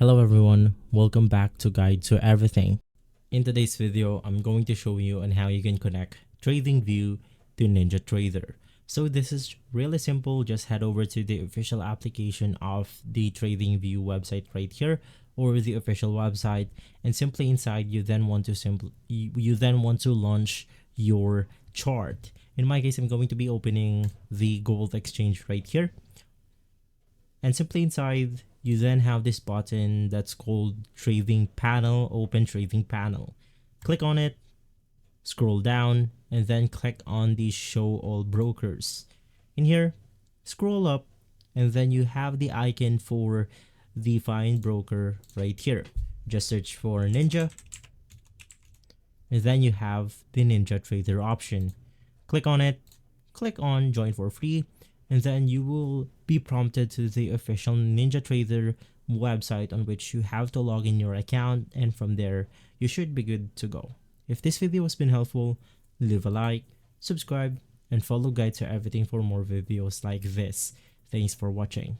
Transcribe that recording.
Hello everyone, welcome back to Guide to Everything. In today's video, I'm going to show you on how you can connect TradingView to NinjaTrader. So this is really simple. Just head over to the official application of the TradingView website right here, or the official website, and simply inside you then want to launch your chart. In my case, I'm going to be opening the gold exchange right here. And simply inside, you then have this button that's called Trading Panel, Open Trading Panel. Click on it, scroll down, and then click on the Show All Brokers. In here, scroll up, and then you have the icon for the Find Broker right here. Just search for Ninja, and then you have the NinjaTrader option. Click on it, click on Join for Free, and then you will be prompted to the official NinjaTrader website on which you have to log in your account, and from there you should be good to go. If this video has been helpful, leave a like, subscribe, and follow Guide to Everything for more videos like this. Thanks for watching.